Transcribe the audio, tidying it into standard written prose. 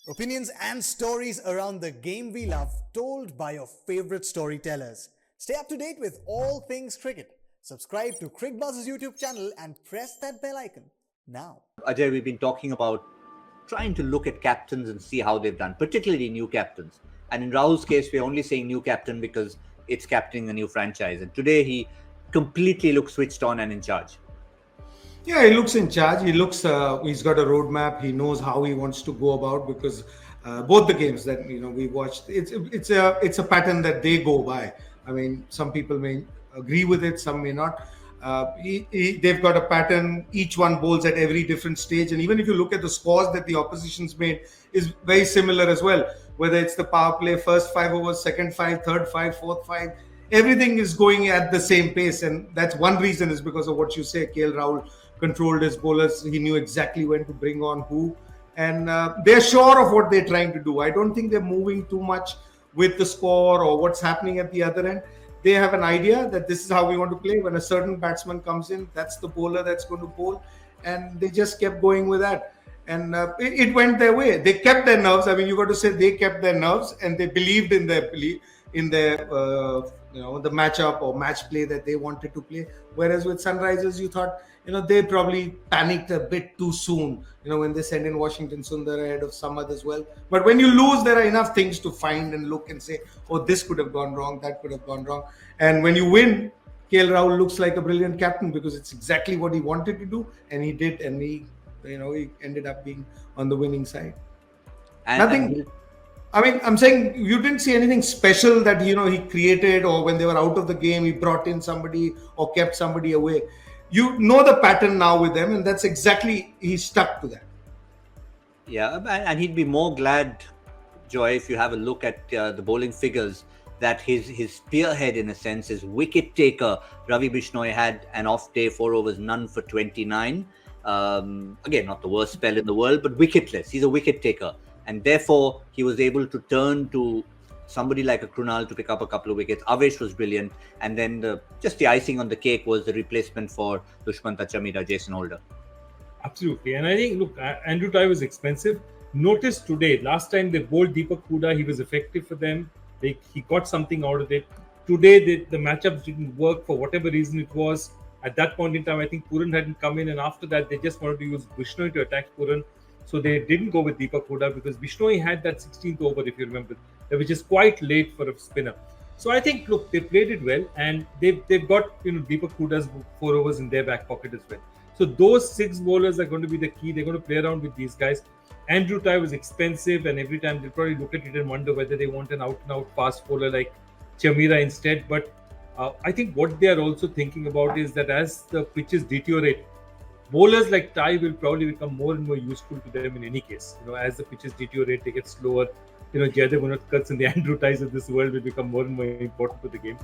Opinions and stories around the game we love, told by your favorite storytellers. Stay up to date with all things cricket. Subscribe to Cricbuzz's YouTube channel and press that bell icon now. Ajay, we've been talking about trying to look at captains and see how they've done, particularly new captains. And in Rahul's case, we're only saying new captain because it's captaining a new franchise. And today he completely looks switched on and in charge. Yeah, he looks in charge. He looks. He's got a roadmap. He knows how he wants to go about because both the games that we watched, it's a pattern that they go by. I mean, some people may agree with it, some may not. They've got a pattern. Each one bowls at every different stage, and even if you look at the scores that the opposition's made, is very similar as well. Whether it's the power play, first 5 overs, second 5, third 5, fourth 5, everything is going at the same pace, and that's one reason is because of what you say. KL Rahul controlled his bowlers. He knew exactly when to bring on who, and they're sure of what they're trying to do. I don't think they're moving too much with the score or what's happening at the other end. They have an idea that this is how we want to play. When a certain batsman comes in, that's the bowler that's going to bowl, and they just kept going with that. And it went their way. They kept their nerves. I mean, you got to say they kept their nerves, and they believed in their the matchup or match play that they wanted to play. Whereas with Sunrisers, you thought they probably panicked a bit too soon. When they sent in Washington Sundar ahead of some others well. But when you lose, there are enough things to find and look and say, oh, this could have gone wrong, that could have gone wrong. And when you win, KL Rahul looks like a brilliant captain because it's exactly what he wanted to do, and he did, and he ended up being on the winning side. I'm saying you didn't see anything special that he created, or when they were out of the game, he brought in somebody or kept somebody away. You know the pattern now with them, and that's exactly, he stuck to that. Yeah, and he'd be more glad, Joy, if you have a look at the bowling figures, that his spearhead, in a sense, his wicket taker, Ravi Bishnoi, had an off day, 4 overs, none for 29. Again, not the worst spell in the world, but wicketless. He's a wicket taker. And therefore, he was able to turn to somebody like a Krunal to pick up a couple of wickets. Avesh was brilliant. And then just the icing on the cake was the replacement for Dushmanta Chamira, Jason Holder. Absolutely. And I think, look, Andrew Tye was expensive. Notice today, last time they bowled Deepak Hooda, he was effective for them. He got something out of it. Today, the matchups didn't work for whatever reason it was. At that point in time, I think Puran hadn't come in. And after that, they just wanted to use Bishnoi to attack Puran. So they didn't go with Deepak Hooda because Bishnoi had that 16th over, if you remember, which is quite late for a spinner. So I think, look, they played it well, and they've got Deepak Hooda's 4 overs in their back pocket as well. So those 6 bowlers are going to be the key. They're going to play around with these guys. Andrew Tye was expensive, and every time they'll probably look at it and wonder whether they want an out-and-out fast bowler like Chamira instead. But I think what they are also thinking about is that as the pitches deteriorate, bowlers like Tye will probably become more and more useful to them in any case. As the pitches deteriorate, they get slower. Jadev Unadkats and the Andrew Tyes of this world will become more and more important to the game.